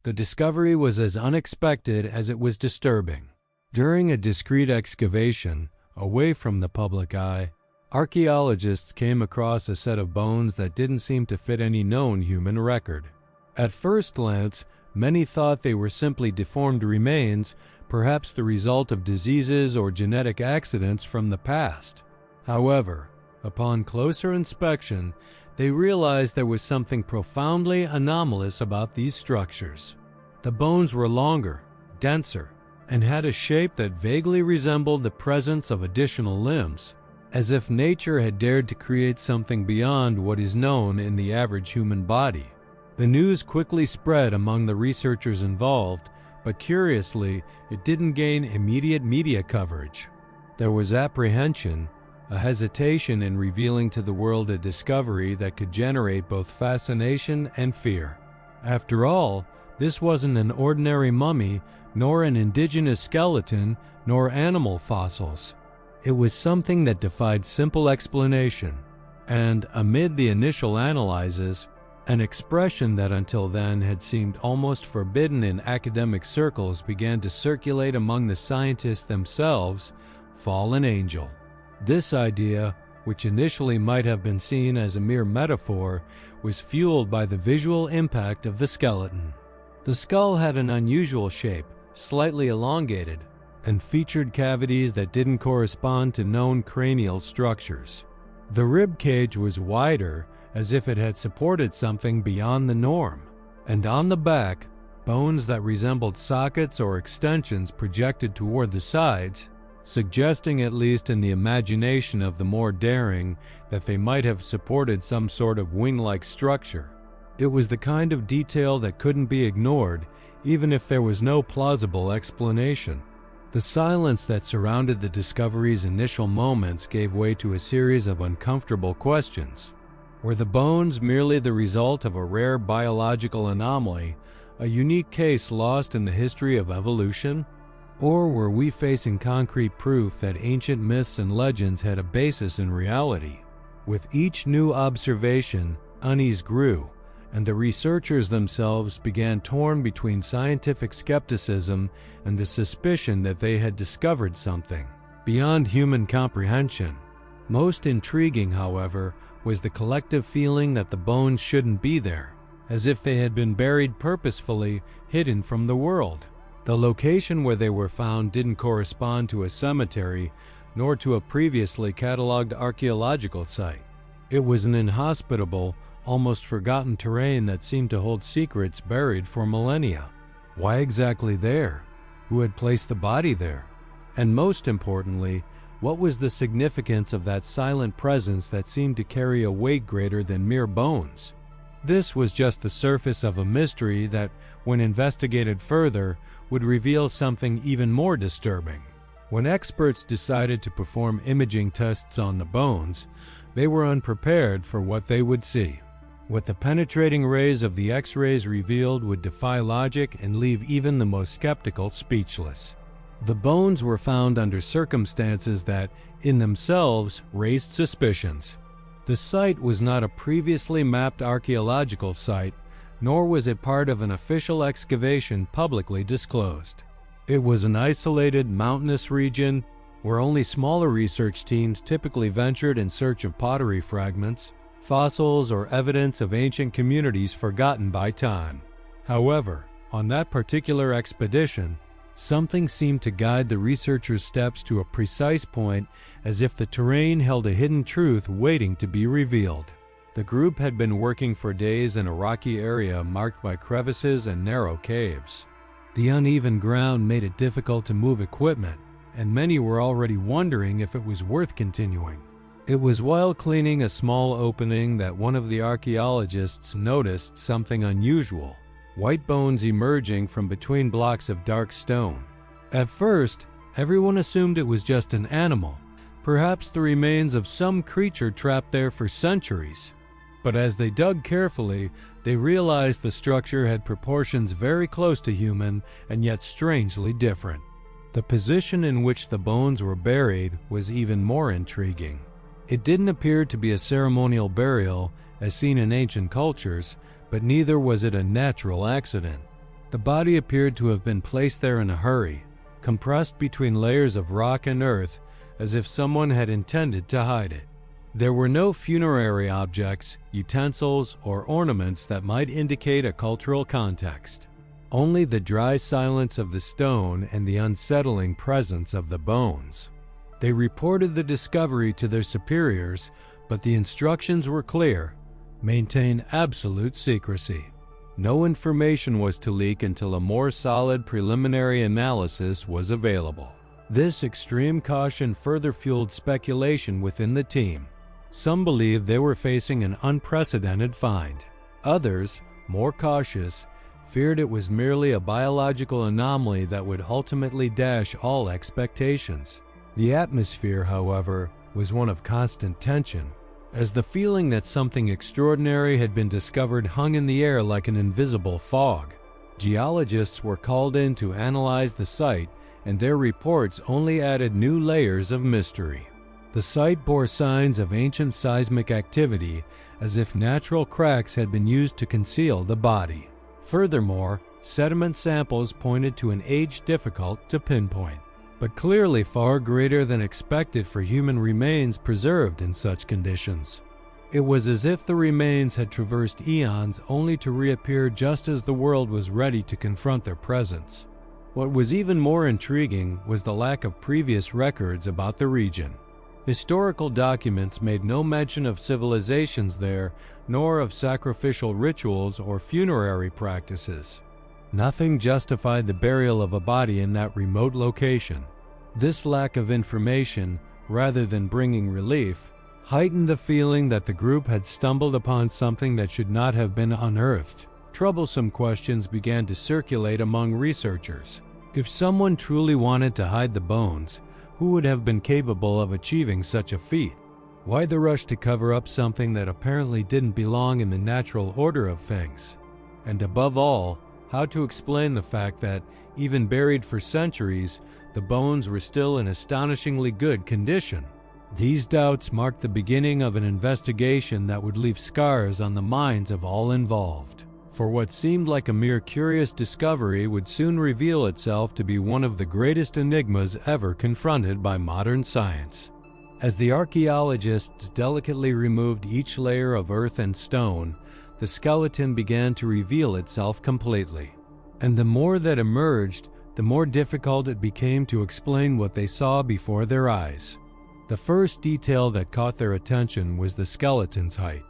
The discovery was as unexpected as it was disturbing. During a discreet excavation, away from the public eye, archaeologists came across a set of bones that didn't seem to fit any known human record. At first glance, many thought they were simply deformed remains, perhaps the result of diseases or genetic accidents from the past. However, upon closer inspection, they realized there was something profoundly anomalous about these structures. The bones were longer, denser, and had a shape that vaguely resembled the presence of additional limbs, as if nature had dared to create something beyond what is known in the average human body. The news quickly spread among the researchers involved, but curiously, it didn't gain immediate media coverage. There was apprehension, a hesitation in revealing to the world a discovery that could generate both fascination and fear. After all, this wasn't an ordinary mummy, nor an indigenous skeleton, nor animal fossils. It was something that defied simple explanation, and amid the initial analyses, an expression that until then had seemed almost forbidden in academic circles began to circulate among the scientists themselves: fallen angel. This idea, which initially might have been seen as a mere metaphor, was fueled by the visual impact of the skeleton. The skull had an unusual shape, slightly elongated, and featured cavities that didn't correspond to known cranial structures. The rib cage was wider, as if it had supported something beyond the norm, and on the back, bones that resembled sockets or extensions projected toward the sides, suggesting, at least in the imagination of the more daring, that they might have supported some sort of wing-like structure. It was the kind of detail that couldn't be ignored, even if there was no plausible explanation. The silence that surrounded the discovery's initial moments gave way to a series of uncomfortable questions. Were the bones merely the result of a rare biological anomaly, a unique case lost in the history of evolution? Or were we facing concrete proof that ancient myths and legends had a basis in reality? With each new observation, unease grew, and the researchers themselves began torn between scientific skepticism and the suspicion that they had discovered something beyond human comprehension. Most intriguing, however, was the collective feeling that the bones shouldn't be there, as if they had been buried purposefully, hidden from the world. The location where they were found didn't correspond to a cemetery, nor to a previously cataloged archaeological site. It was an inhospitable, almost forgotten terrain that seemed to hold secrets buried for millennia. Why exactly there? Who had placed the body there? And most importantly, what was the significance of that silent presence that seemed to carry a weight greater than mere bones? This was just the surface of a mystery that, when investigated further, would reveal something even more disturbing. When experts decided to perform imaging tests on the bones, they were unprepared for what they would see. What the penetrating rays of the X-rays revealed would defy logic and leave even the most skeptical speechless. The bones were found under circumstances that, in themselves, raised suspicions. The site was not a previously mapped archaeological site, nor was it part of an official excavation publicly disclosed. It was an isolated, mountainous region where only smaller research teams typically ventured in search of pottery fragments, fossils, or evidence of ancient communities forgotten by time. However, on that particular expedition, something seemed to guide the researchers' steps to a precise point, as if the terrain held a hidden truth waiting to be revealed. The group had been working for days in a rocky area marked by crevices and narrow caves. The uneven ground made it difficult to move equipment, and many were already wondering if it was worth continuing. It was while cleaning a small opening that one of the archaeologists noticed something unusual: white bones emerging from between blocks of dark stone. At first, everyone assumed it was just an animal, perhaps the remains of some creature trapped there for centuries. But as they dug carefully, they realized the structure had proportions very close to human and yet strangely different. The position in which the bones were buried was even more intriguing. It didn't appear to be a ceremonial burial, as seen in ancient cultures, but neither was it a natural accident. The body appeared to have been placed there in a hurry, compressed between layers of rock and earth, as if someone had intended to hide it. There were no funerary objects, utensils, or ornaments that might indicate a cultural context. Only the dry silence of the stone and the unsettling presence of the bones. They reported the discovery to their superiors, but the instructions were clear: maintain absolute secrecy. No information was to leak until a more solid preliminary analysis was available. This extreme caution further fueled speculation within the team. Some believed they were facing an unprecedented find. Others, more cautious, feared it was merely a biological anomaly that would ultimately dash all expectations. The atmosphere, however, was one of constant tension, as the feeling that something extraordinary had been discovered hung in the air like an invisible fog. Geologists were called in to analyze the site, and their reports only added new layers of mystery. The site bore signs of ancient seismic activity, as if natural cracks had been used to conceal the body. Furthermore, sediment samples pointed to an age difficult to pinpoint, but clearly far greater than expected for human remains preserved in such conditions. It was as if the remains had traversed eons only to reappear just as the world was ready to confront their presence. What was even more intriguing was the lack of previous records about the region. Historical documents made no mention of civilizations there, nor of sacrificial rituals or funerary practices. Nothing justified the burial of a body in that remote location. This lack of information, rather than bringing relief, heightened the feeling that the group had stumbled upon something that should not have been unearthed. Troublesome questions began to circulate among researchers. If someone truly wanted to hide the bones, who would have been capable of achieving such a feat? Why the rush to cover up something that apparently didn't belong in the natural order of things? And above all, how to explain the fact that, even buried for centuries, the bones were still in astonishingly good condition? These doubts marked the beginning of an investigation that would leave scars on the minds of all involved. For what seemed like a mere curious discovery would soon reveal itself to be one of the greatest enigmas ever confronted by modern science. As the archaeologists delicately removed each layer of earth and stone, the skeleton began to reveal itself completely. And the more that emerged, the more difficult it became to explain what they saw before their eyes. The first detail that caught their attention was the skeleton's height.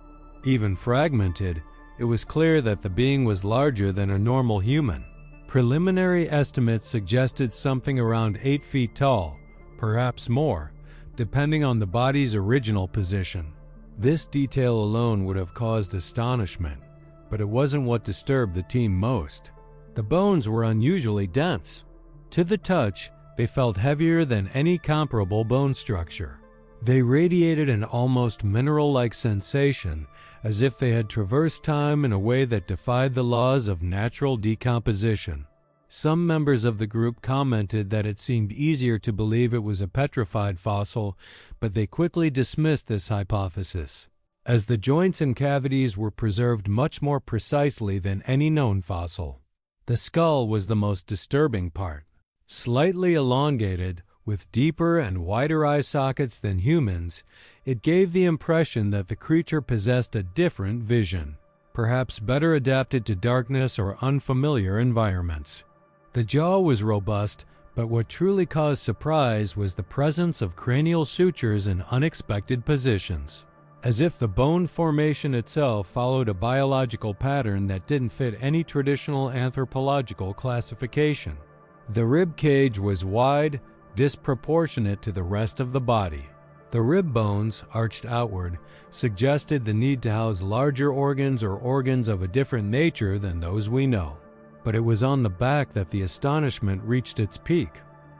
Even fragmented, it was clear that the being was larger than a normal human. Preliminary estimates suggested something around 8 feet tall, perhaps more, depending on the body's original position. This detail alone would have caused astonishment, but it wasn't what disturbed the team most. The bones were unusually dense. To the touch, they felt heavier than any comparable bone structure. They radiated an almost mineral-like sensation, as if they had traversed time in a way that defied the laws of natural decomposition. Some members of the group commented that it seemed easier to believe it was a petrified fossil, but they quickly dismissed this hypothesis, as the joints and cavities were preserved much more precisely than any known fossil. The skull was the most disturbing part. Slightly elongated, with deeper and wider eye sockets than humans, it gave the impression that the creature possessed a different vision, perhaps better adapted to darkness or unfamiliar environments. The jaw was robust, but what truly caused surprise was the presence of cranial sutures in unexpected positions, as if the bone formation itself followed a biological pattern that didn't fit any traditional anthropological classification. The rib cage was wide, disproportionate to the rest of the body. The rib bones, arched outward, suggested the need to house larger organs or organs of a different nature than those we know. But it was on the back that the astonishment reached its peak.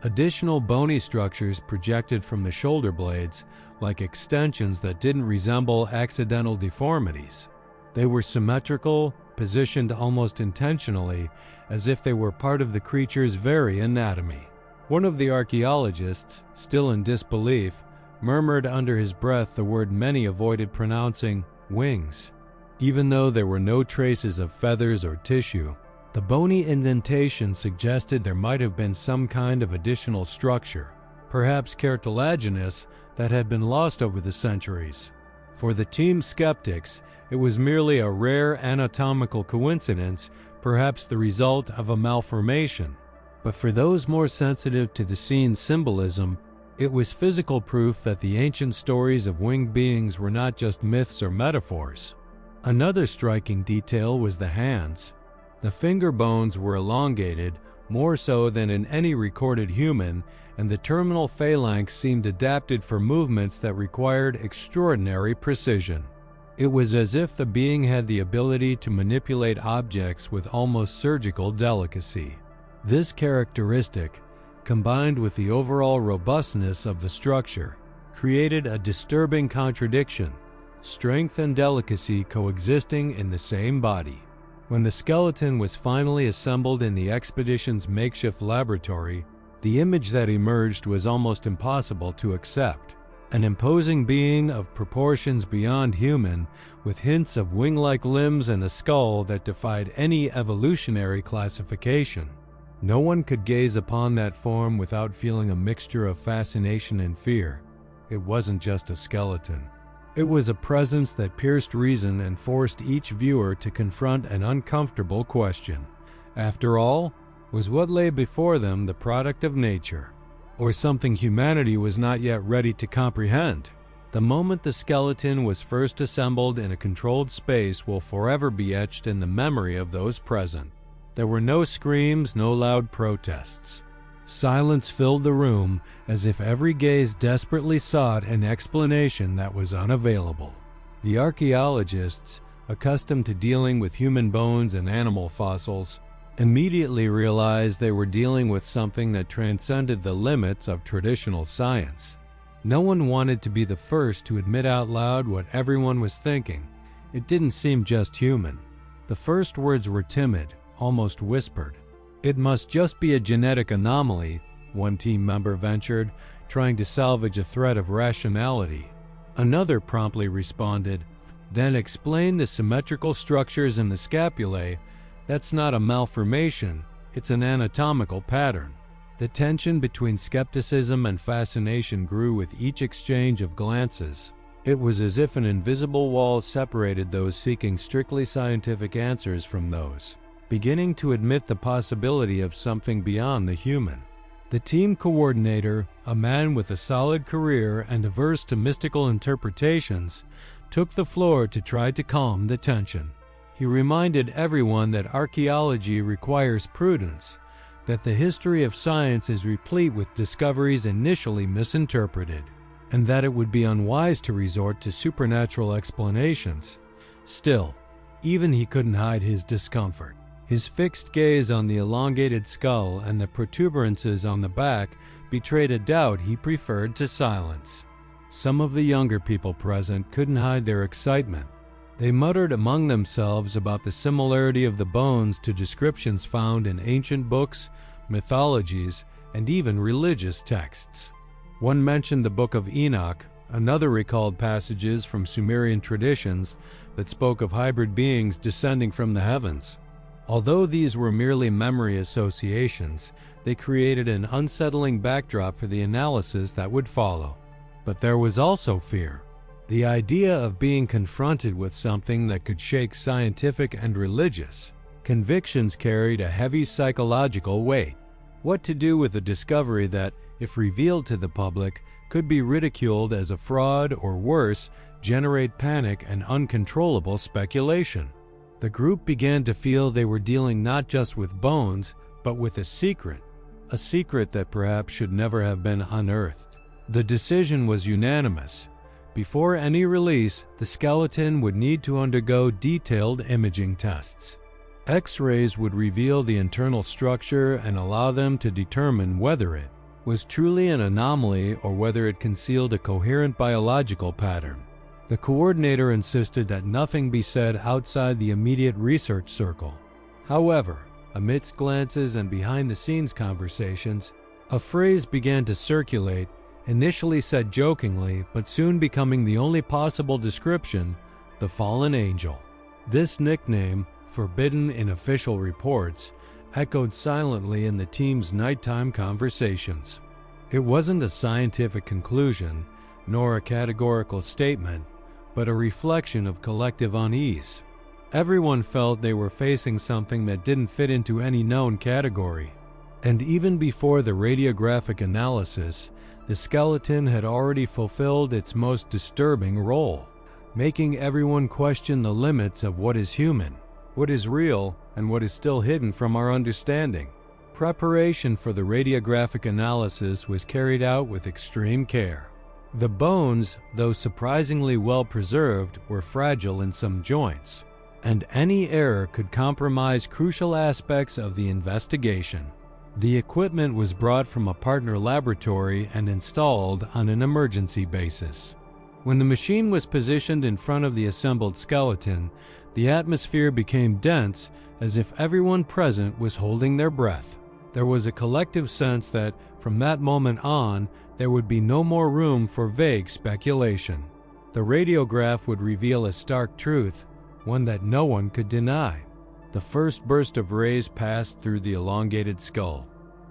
Additional bony structures projected from the shoulder blades, like extensions that didn't resemble accidental deformities. They were symmetrical, positioned almost intentionally, as if they were part of the creature's very anatomy. One of the archaeologists, still in disbelief, murmured under his breath the word many avoided pronouncing, wings. Even though there were no traces of feathers or tissue, The bony indentation suggested there might have been some kind of additional structure, perhaps cartilaginous, that had been lost over the centuries. For the team's skeptics, it was merely a rare anatomical coincidence, perhaps the result of a malformation. But for those more sensitive to the scene's symbolism, it was physical proof that the ancient stories of winged beings were not just myths or metaphors. Another striking detail was the hands. The finger bones were elongated, more so than in any recorded human, and the terminal phalanx seemed adapted for movements that required extraordinary precision. It was as if the being had the ability to manipulate objects with almost surgical delicacy. This characteristic, combined with the overall robustness of the structure, created a disturbing contradiction, strength and delicacy coexisting in the same body. When the skeleton was finally assembled in the expedition's makeshift laboratory, the image that emerged was almost impossible to accept. An imposing being of proportions beyond human, with hints of wing-like limbs and a skull that defied any evolutionary classification. No one could gaze upon that form without feeling a mixture of fascination and fear. It wasn't just a skeleton. It was a presence that pierced reason and forced each viewer to confront an uncomfortable question. After all, was what lay before them the product of nature, or something humanity was not yet ready to comprehend? The moment the skeleton was first assembled in a controlled space will forever be etched in the memory of those present. There were no screams, no loud protests. Silence filled the room, as if every gaze desperately sought an explanation that was unavailable. The archaeologists, accustomed to dealing with human bones and animal fossils, immediately realized they were dealing with something that transcended the limits of traditional science. No one wanted to be the first to admit out loud what everyone was thinking. It didn't seem just human. The first words were timid, almost whispered. "It must just be a genetic anomaly," one team member ventured, trying to salvage a thread of rationality. Another promptly responded, "Then explain the symmetrical structures in the scapulae. That's not a malformation, it's an anatomical pattern." The tension between skepticism and fascination grew with each exchange of glances. It was as if an invisible wall separated those seeking strictly scientific answers from those beginning to admit the possibility of something beyond the human. The team coordinator, a man with a solid career and averse to mystical interpretations, took the floor to try to calm the tension. He reminded everyone that archaeology requires prudence, that the history of science is replete with discoveries initially misinterpreted, and that it would be unwise to resort to supernatural explanations. Still, even he couldn't hide his discomfort. His fixed gaze on the elongated skull and the protuberances on the back betrayed a doubt he preferred to silence. Some of the younger people present couldn't hide their excitement. They muttered among themselves about the similarity of the bones to descriptions found in ancient books, mythologies, and even religious texts. One mentioned the Book of Enoch, another recalled passages from Sumerian traditions that spoke of hybrid beings descending from the heavens. Although these were merely memory associations, they created an unsettling backdrop for the analysis that would follow. But there was also fear. The idea of being confronted with something that could shake scientific and religious convictions carried a heavy psychological weight. What to do with the discovery that, if revealed to the public, could be ridiculed as a fraud or worse, generate panic and uncontrollable speculation? The group began to feel they were dealing not just with bones, but with a secret that perhaps should never have been unearthed. The decision was unanimous. Before any release, the skeleton would need to undergo detailed imaging tests. X-rays would reveal the internal structure and allow them to determine whether it was truly an anomaly or whether it concealed a coherent biological pattern. The coordinator insisted that nothing be said outside the immediate research circle. However, amidst glances and behind-the-scenes conversations, a phrase began to circulate, initially said jokingly, but soon becoming the only possible description: the fallen angel. This nickname, forbidden in official reports, echoed silently in the team's nighttime conversations. It wasn't a scientific conclusion, nor a categorical statement, but a reflection of collective unease. Everyone felt they were facing something that didn't fit into any known category. And even before the radiographic analysis, the skeleton had already fulfilled its most disturbing role, making everyone question the limits of what is human, what is real, and what is still hidden from our understanding. Preparation for the radiographic analysis was carried out with extreme care. The bones, though surprisingly well preserved, were fragile in some joints, and any error could compromise crucial aspects of the investigation. The equipment was brought from a partner laboratory and installed on an emergency basis. When the machine was positioned in front of the assembled skeleton, the atmosphere became dense, as if everyone present was holding their breath. There was a collective sense that, from that moment on, there would be no more room for vague speculation. The radiograph would reveal a stark truth, one that no one could deny. The first burst of rays passed through the elongated skull.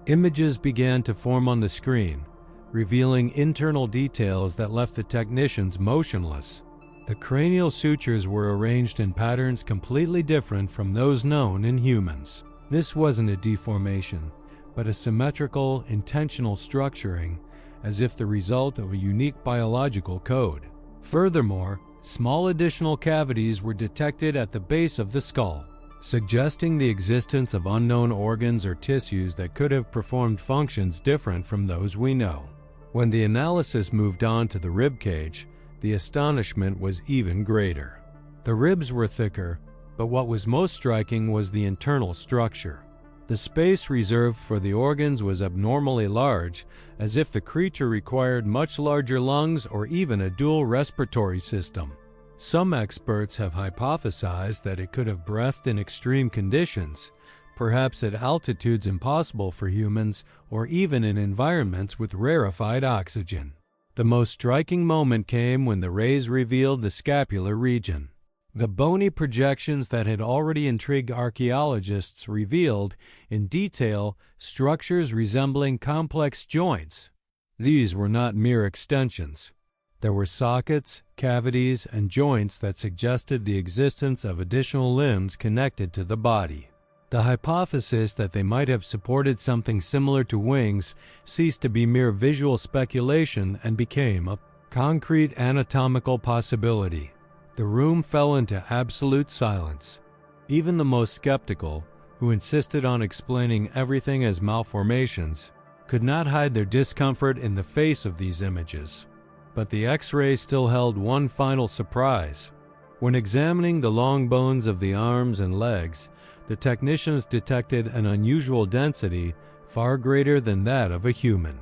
Images began to form on the screen, revealing internal details that left the technicians motionless. The cranial sutures were arranged in patterns completely different from those known in humans. This wasn't a deformation, but a symmetrical, intentional structuring, as if the result of a unique biological code. Furthermore, small additional cavities were detected at the base of the skull, suggesting the existence of unknown organs or tissues that could have performed functions different from those we know. When the analysis moved on to the rib cage, the astonishment was even greater. The ribs were thicker, but what was most striking was the internal structure. The space reserved for the organs was abnormally large, as if the creature required much larger lungs or even a dual respiratory system. Some experts have hypothesized that it could have breathed in extreme conditions, perhaps at altitudes impossible for humans or even in environments with rarefied oxygen. The most striking moment came when the rays revealed the scapular region. The bony projections that had already intrigued archaeologists revealed, in detail, structures resembling complex joints. These were not mere extensions. There were sockets, cavities, and joints that suggested the existence of additional limbs connected to the body. The hypothesis that they might have supported something similar to wings ceased to be mere visual speculation and became a concrete anatomical possibility. The room fell into absolute silence. Even the most skeptical, who insisted on explaining everything as malformations, could not hide their discomfort in the face of these images. But the X-ray still held one final surprise. When examining the long bones of the arms and legs, the technicians detected an unusual density far greater than that of a human.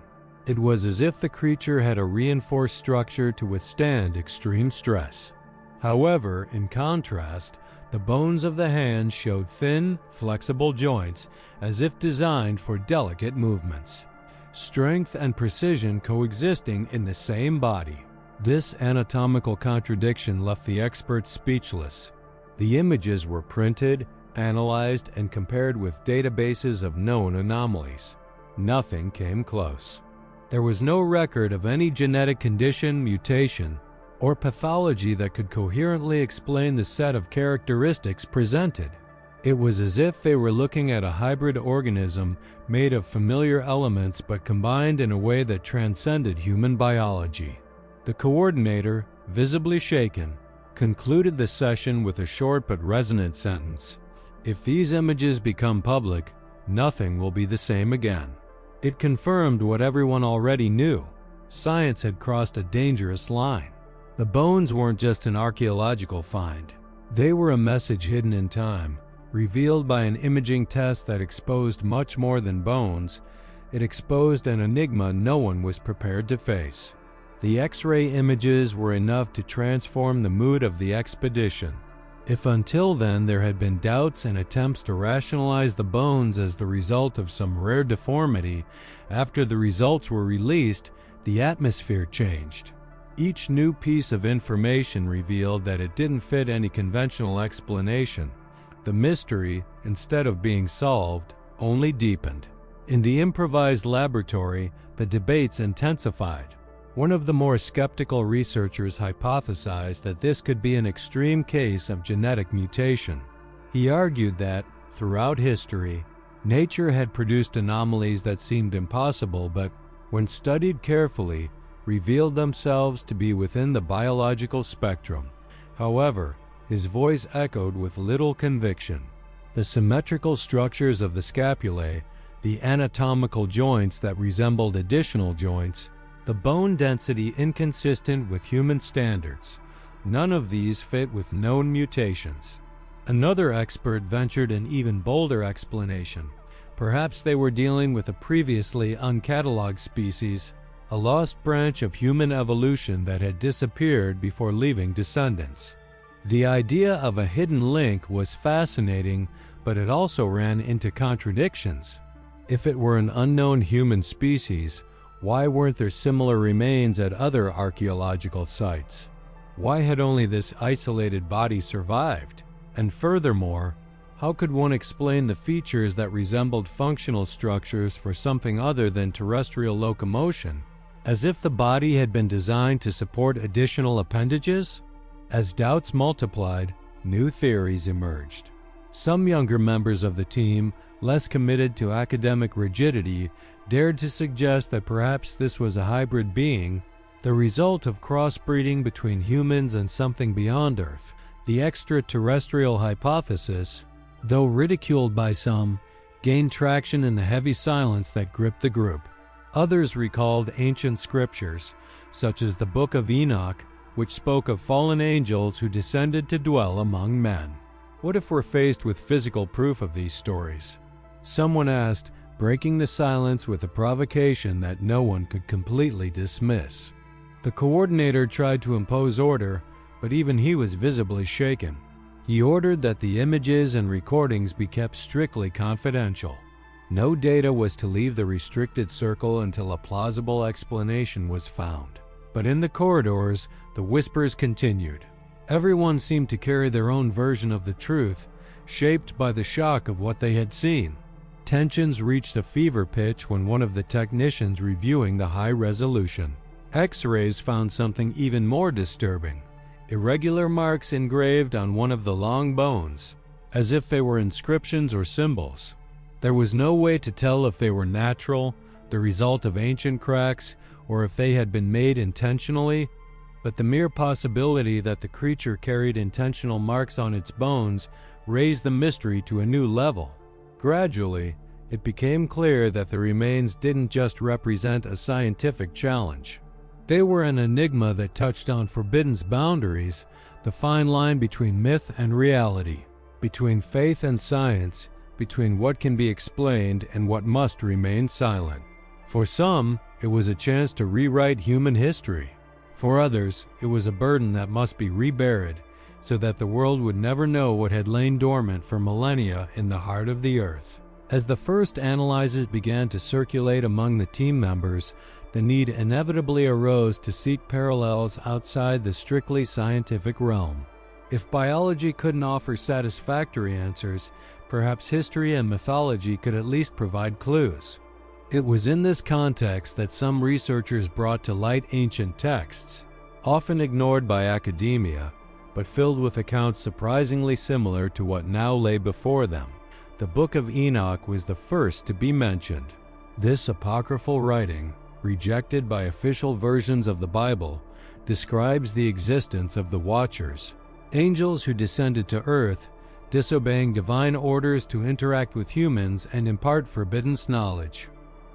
It was as if the creature had a reinforced structure to withstand extreme stress. However, in contrast, the bones of the hands showed thin, flexible joints as if designed for delicate movements. Strength and precision coexisting in the same body. This anatomical contradiction left the experts speechless. The images were printed, analyzed, and compared with databases of known anomalies. Nothing came close. There was no record of any genetic condition, mutation, or pathology that could coherently explain the set of characteristics presented. It was as if they were looking at a hybrid organism made of familiar elements but combined in a way that transcended human biology. The coordinator, visibly shaken, concluded the session with a short but resonant sentence. If these images become public, nothing will be the same again. It confirmed what everyone already knew. Science had crossed a dangerous line. The bones weren't just an archaeological find. They were a message hidden in time, revealed by an imaging test that exposed much more than bones. It exposed an enigma no one was prepared to face. The X-ray images were enough to transform the mood of the expedition. If until then there had been doubts and attempts to rationalize the bones as the result of some rare deformity, after the results were released, the atmosphere changed. Each new piece of information revealed that it didn't fit any conventional explanation. The mystery, instead of being solved, only deepened. In the improvised laboratory, the debates intensified. One of the more skeptical researchers hypothesized that this could be an extreme case of genetic mutation. He argued that, throughout history, nature had produced anomalies that seemed impossible but, when studied carefully, revealed themselves to be within the biological spectrum. However, his voice echoed with little conviction. The symmetrical structures of the scapulae, the anatomical joints that resembled additional joints, the bone density inconsistent with human standards, none of these fit with known mutations. Another expert ventured an even bolder explanation. Perhaps they were dealing with a previously uncatalogued species, a lost branch of human evolution that had disappeared before leaving descendants. The idea of a hidden link was fascinating, but it also ran into contradictions. If it were an unknown human species, why weren't there similar remains at other archaeological sites? Why had only this isolated body survived? And furthermore, how could one explain the features that resembled functional structures for something other than terrestrial locomotion, as if the body had been designed to support additional appendages? As doubts multiplied, new theories emerged. Some younger members of the team, less committed to academic rigidity, dared to suggest that perhaps this was a hybrid being, the result of crossbreeding between humans and something beyond Earth. The extraterrestrial hypothesis, though ridiculed by some, gained traction in the heavy silence that gripped the group. Others recalled ancient scriptures, such as the Book of Enoch, which spoke of fallen angels who descended to dwell among men. What if we're faced with physical proof of these stories? Someone asked, breaking the silence with a provocation that no one could completely dismiss. The coordinator tried to impose order, but even he was visibly shaken. He ordered that the images and recordings be kept strictly confidential. No data was to leave the restricted circle until a plausible explanation was found. But in the corridors, the whispers continued. Everyone seemed to carry their own version of the truth, shaped by the shock of what they had seen. Tensions reached a fever pitch when one of the technicians reviewing the high-resolution X-rays found something even more disturbing. Irregular marks engraved on one of the long bones, as if they were inscriptions or symbols. There was no way to tell if they were natural, the result of ancient cracks, or if they had been made intentionally, but the mere possibility that the creature carried intentional marks on its bones raised the mystery to a new level. Gradually, it became clear that the remains didn't just represent a scientific challenge. They were an enigma that touched on forbidden's boundaries, the fine line between myth and reality, between faith and science, between what can be explained and what must remain silent. For some, it was a chance to rewrite human history. For others, it was a burden that must be reburied, so that the world would never know what had lain dormant for millennia in the heart of the earth. As the first analyses began to circulate among the team members, the need inevitably arose to seek parallels outside the strictly scientific realm. If biology couldn't offer satisfactory answers, perhaps history and mythology could at least provide clues. It was in this context that some researchers brought to light ancient texts, often ignored by academia, but filled with accounts surprisingly similar to what now lay before them. The Book of Enoch was the first to be mentioned. This apocryphal writing, rejected by official versions of the Bible, describes the existence of the Watchers, angels who descended to earth, disobeying divine orders to interact with humans and impart forbidden knowledge.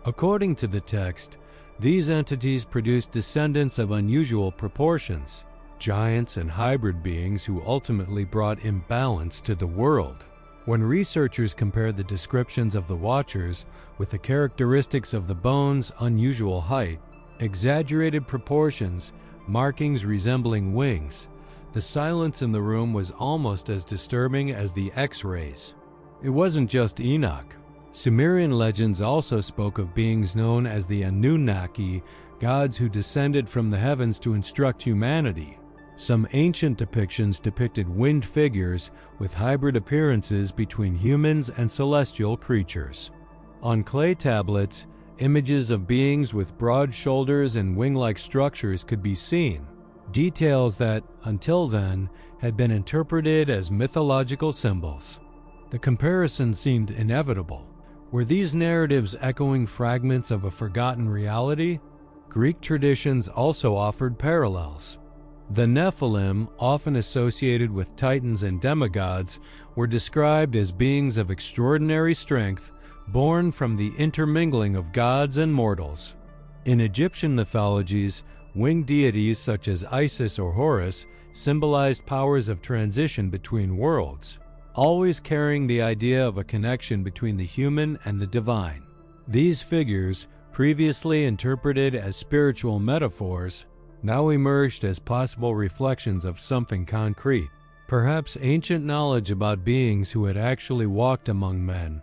According to the text, these entities produced descendants of unusual proportions, giants and hybrid beings who ultimately brought imbalance to the world. When researchers compared the descriptions of the Watchers with the characteristics of the bones' unusual height, exaggerated proportions, markings resembling wings, the silence in the room was almost as disturbing as the X-rays. It wasn't just Enoch. Sumerian legends also spoke of beings known as the Anunnaki, gods who descended from the heavens to instruct humanity. Some ancient depictions depicted winged figures with hybrid appearances between humans and celestial creatures. On clay tablets, images of beings with broad shoulders and wing-like structures could be seen, details that, until then, had been interpreted as mythological symbols. The comparison seemed inevitable. Were these narratives echoing fragments of a forgotten reality? Greek traditions also offered parallels. The Nephilim, often associated with titans and demigods, were described as beings of extraordinary strength, born from the intermingling of gods and mortals. In Egyptian mythologies, winged deities such as Isis or Horus symbolized powers of transition between worlds, always carrying the idea of a connection between the human and the divine. These figures, previously interpreted as spiritual metaphors, now emerged as possible reflections of something concrete, perhaps ancient knowledge about beings who had actually walked among men.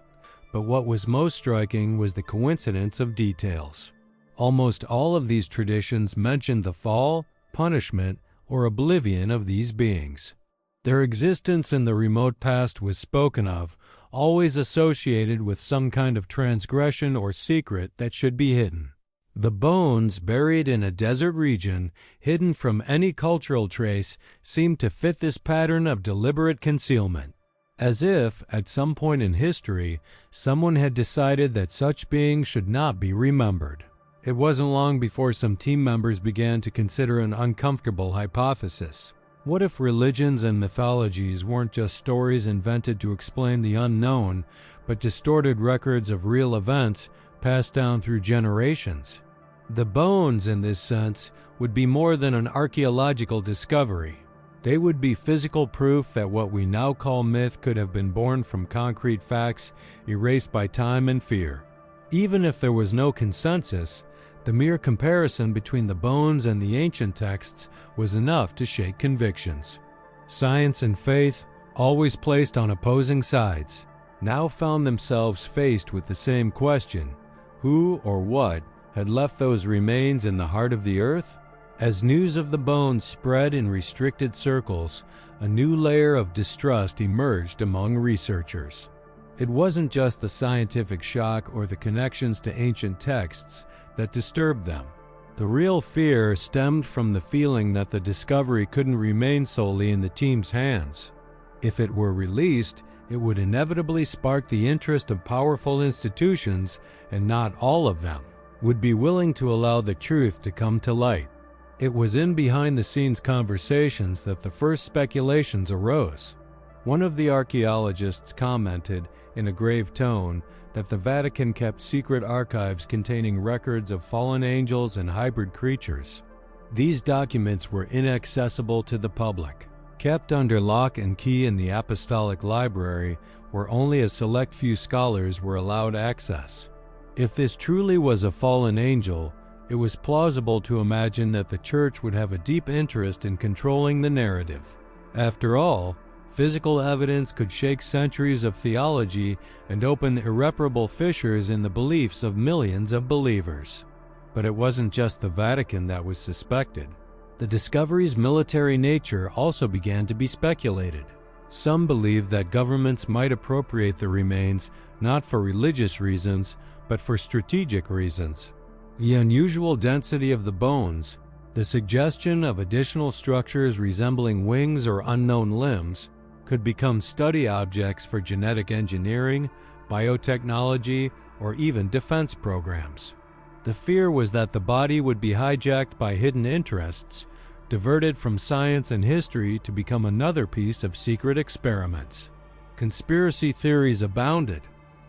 But what was most striking was the coincidence of details. Almost all of these traditions mentioned the fall, punishment, or oblivion of these beings. Their existence in the remote past was spoken of, always associated with some kind of transgression or secret that should be hidden. The bones buried in a desert region, hidden from any cultural trace, seemed to fit this pattern of deliberate concealment. As if, at some point in history, someone had decided that such beings should not be remembered. It wasn't long before some team members began to consider an uncomfortable hypothesis. What if religions and mythologies weren't just stories invented to explain the unknown, but distorted records of real events passed down through generations? The bones, in this sense, would be more than an archaeological discovery. They would be physical proof that what we now call myth could have been born from concrete facts erased by time and fear. Even if there was no consensus, the mere comparison between the bones and the ancient texts was enough to shake convictions. Science and faith, always placed on opposing sides, now found themselves faced with the same question: who or what had left those remains in the heart of the earth? As news of the bones spread in restricted circles, a new layer of distrust emerged among researchers. It wasn't just the scientific shock or the connections to ancient texts that disturbed them. The real fear stemmed from the feeling that the discovery couldn't remain solely in the team's hands. If it were released, it would inevitably spark the interest of powerful institutions, and not all of them would be willing to allow the truth to come to light. It was in behind-the-scenes conversations that the first speculations arose. One of the archaeologists commented, in a grave tone, that the Vatican kept secret archives containing records of fallen angels and hybrid creatures. These documents were inaccessible to the public, kept under lock and key in the Apostolic Library, where only a select few scholars were allowed access. If this truly was a fallen angel, it was plausible to imagine that the Church would have a deep interest in controlling the narrative. After all, physical evidence could shake centuries of theology and open irreparable fissures in the beliefs of millions of believers. But it wasn't just the Vatican that was suspected. The discovery's military nature also began to be speculated. Some believed that governments might appropriate the remains not for religious reasons, but for strategic reasons. The unusual density of the bones, the suggestion of additional structures resembling wings or unknown limbs, could become study objects for genetic engineering, biotechnology, or even defense programs. The fear was that the body would be hijacked by hidden interests, diverted from science and history to become another piece of secret experiments. Conspiracy theories abounded.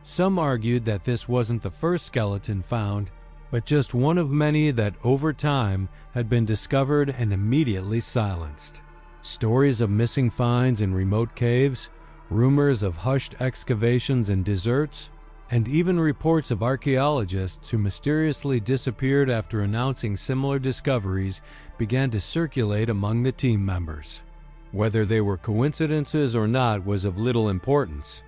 Some argued that this wasn't the first skeleton found, but just one of many that over time had been discovered and immediately silenced. Stories of missing finds in remote caves, rumors of hushed excavations in deserts, and even reports of archaeologists who mysteriously disappeared after announcing similar discoveries began to circulate among the team members. Whether they were coincidences or not was of little importance.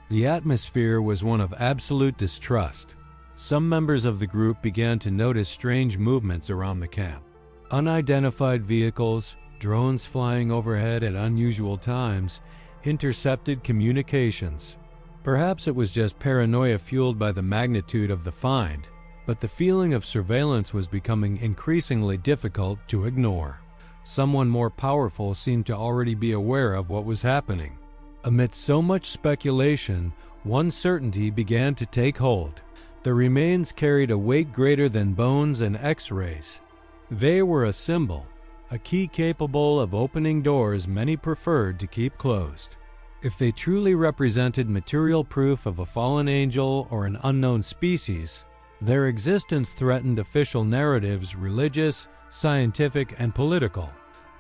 The atmosphere was one of absolute distrust. Some members of the group began to notice strange movements around the camp. Unidentified vehicles, drones flying overhead at unusual times intercepted communications. Perhaps it was just paranoia fueled by the magnitude of the find, but the feeling of surveillance was becoming increasingly difficult to ignore. Someone more powerful seemed to already be aware of what was happening. Amidst so much speculation, one certainty began to take hold. The remains carried a weight greater than bones and X-rays. They were a symbol, a key capable of opening doors many preferred to keep closed. If they truly represented material proof of a fallen angel or an unknown species, their existence threatened official narratives, religious, scientific, and political.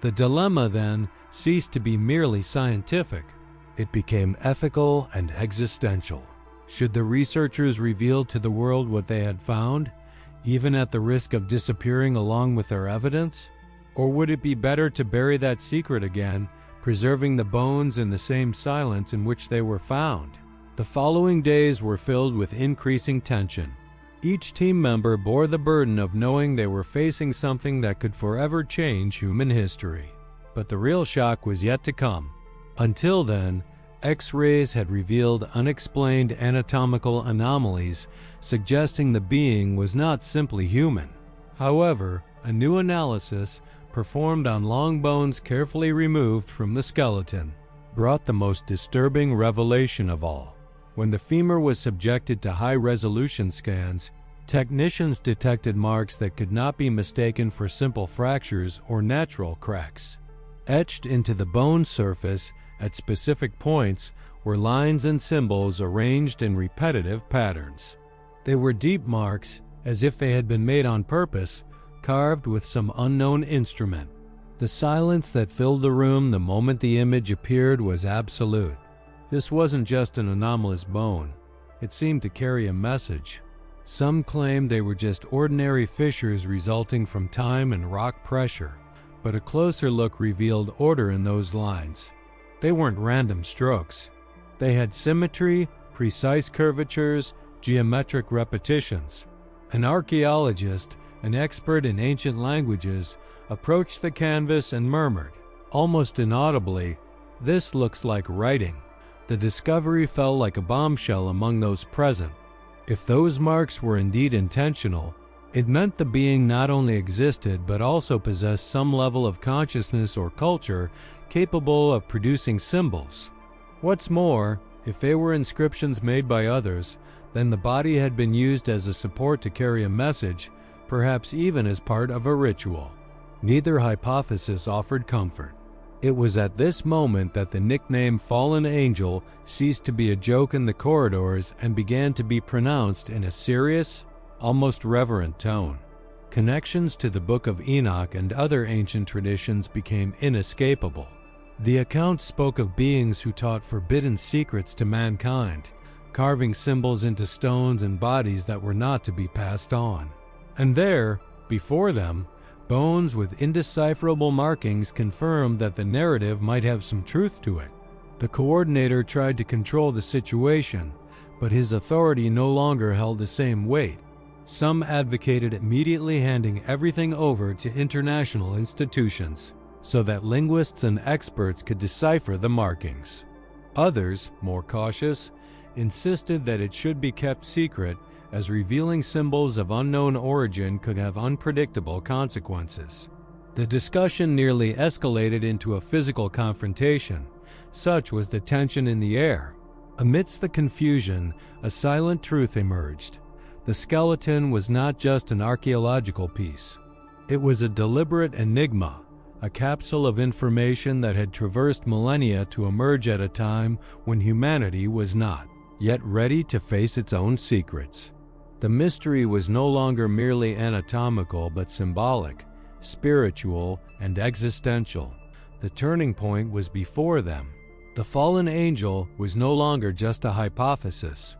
The dilemma then ceased to be merely scientific. It became ethical and existential. Should the researchers reveal to the world what they had found, even at the risk of disappearing along with their evidence? Or would it be better to bury that secret again, preserving the bones in the same silence in which they were found? The following days were filled with increasing tension. Each team member bore the burden of knowing they were facing something that could forever change human history. But the real shock was yet to come. Until then, X-rays had revealed unexplained anatomical anomalies, suggesting the being was not simply human. However, a new analysis, performed on long bones carefully removed from the skeleton, brought the most disturbing revelation of all. When the femur was subjected to high-resolution scans, technicians detected marks that could not be mistaken for simple fractures or natural cracks. Etched into the bone surface at specific points were lines and symbols arranged in repetitive patterns. They were deep marks, as if they had been made on purpose, carved with some unknown instrument. The silence that filled the room the moment the image appeared was absolute. This wasn't just an anomalous bone. It seemed to carry a message. Some claimed they were just ordinary fissures resulting from time and rock pressure, but a closer look revealed order in those lines. They weren't random strokes. They had symmetry, precise curvatures, geometric repetitions. An archaeologist, an expert in ancient languages, approached the canvas and murmured, almost inaudibly, "This looks like writing." The discovery fell like a bombshell among those present. If those marks were indeed intentional, it meant the being not only existed but also possessed some level of consciousness or culture capable of producing symbols. What's more, if they were inscriptions made by others, then the body had been used as a support to carry a message, perhaps even as part of a ritual. Neither hypothesis offered comfort. It was at this moment that the nickname Fallen Angel ceased to be a joke in the corridors and began to be pronounced in a serious, almost reverent tone. Connections to the Book of Enoch and other ancient traditions became inescapable. The accounts spoke of beings who taught forbidden secrets to mankind, carving symbols into stones and bodies that were not to be passed on. And there, before them, bones with indecipherable markings confirmed that the narrative might have some truth to it. The coordinator tried to control the situation, but his authority no longer held the same weight. Some advocated immediately handing everything over to international institutions, so that linguists and experts could decipher the markings. Others, more cautious, insisted that it should be kept secret, as revealing symbols of unknown origin could have unpredictable consequences. The discussion nearly escalated into a physical confrontation. Such was the tension in the air. Amidst the confusion, a silent truth emerged. The skeleton was not just an archaeological piece. It was a deliberate enigma, a capsule of information that had traversed millennia to emerge at a time when humanity was not yet ready to face its own secrets. The mystery was no longer merely anatomical but symbolic, spiritual, and existential. The turning point was before them. The fallen angel was no longer just a hypothesis.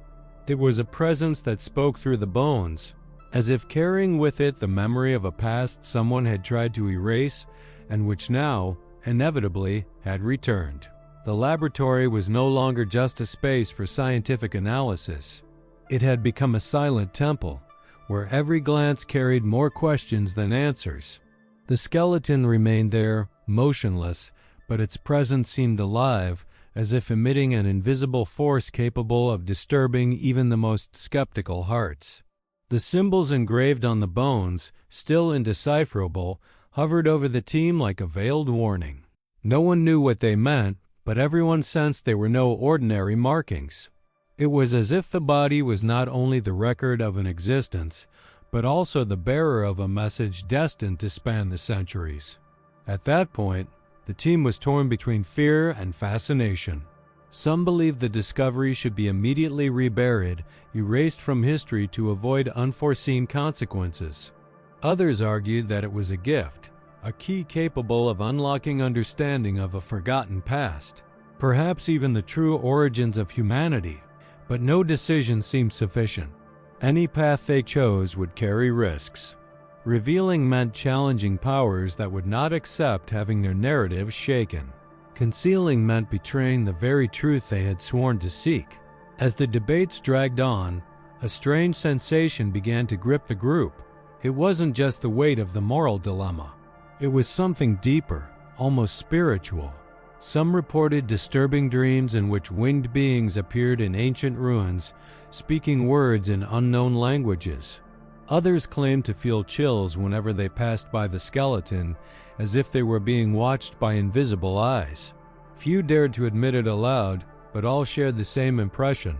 It was a presence that spoke through the bones, as if carrying with it the memory of a past someone had tried to erase and which now, inevitably, had returned. The laboratory was no longer just a space for scientific analysis. It had become a silent temple, where every glance carried more questions than answers. The skeleton remained there, motionless, but its presence seemed alive, as if emitting an invisible force capable of disturbing even the most skeptical hearts. The symbols engraved on the bones, still indecipherable, hovered over the team like a veiled warning. No one knew what they meant, but everyone sensed they were no ordinary markings. It was as if the body was not only the record of an existence, but also the bearer of a message destined to span the centuries. At that point, the team was torn between fear and fascination. Some believed the discovery should be immediately reburied, erased from history to avoid unforeseen consequences. Others argued that it was a gift, a key capable of unlocking understanding of a forgotten past, perhaps even the true origins of humanity, but no decision seemed sufficient. Any path they chose would carry risks. Revealing meant challenging powers that would not accept having their narratives shaken. Concealing meant betraying the very truth they had sworn to seek. As the debates dragged on, a strange sensation began to grip the group. It wasn't just the weight of the moral dilemma. It was something deeper, almost spiritual. Some reported disturbing dreams in which winged beings appeared in ancient ruins, speaking words in unknown languages. Others claimed to feel chills whenever they passed by the skeleton, as if they were being watched by invisible eyes. Few dared to admit it aloud, but all shared the same impression.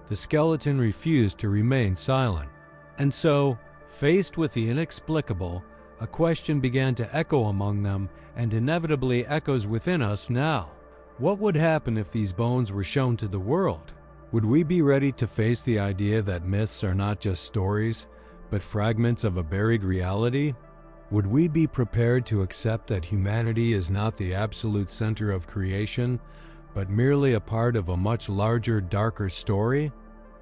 The skeleton refused to remain silent. And so, faced with the inexplicable, a question began to echo among them, and inevitably echoes within us now. What would happen if these bones were shown to the world? Would we be ready to face the idea that myths are not just stories, but fragments of a buried reality? Would we be prepared to accept that humanity is not the absolute center of creation, but merely a part of a much larger, darker story?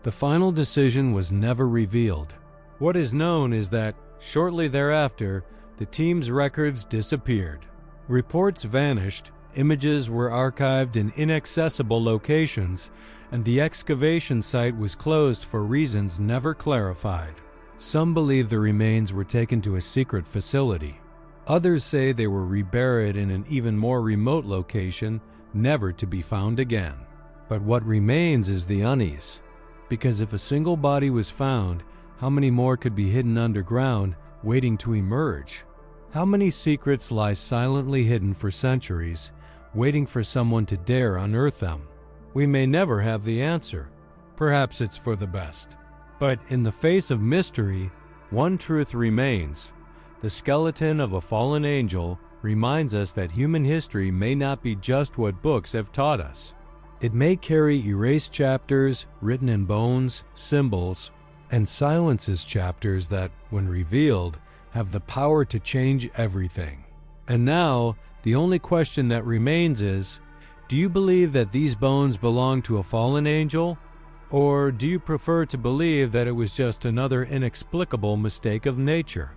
The final decision was never revealed. What is known is that, shortly thereafter, the team's records disappeared. Reports vanished, images were archived in inaccessible locations, and the excavation site was closed for reasons never clarified. Some believe the remains were taken to a secret facility. Others say they were reburied in an even more remote location, never to be found again. But what remains is the unease. Because if a single body was found, how many more could be hidden underground, waiting to emerge? How many secrets lie silently hidden for centuries, waiting for someone to dare unearth them? We may never have the answer. Perhaps it's for the best. But in the face of mystery, one truth remains. The skeleton of a fallen angel reminds us that human history may not be just what books have taught us. It may carry erased chapters, written in bones, symbols, and silences chapters that, when revealed, have the power to change everything. And now, the only question that remains is, do you believe that these bones belong to a fallen angel? Or do you prefer to believe that it was just another inexplicable mistake of nature?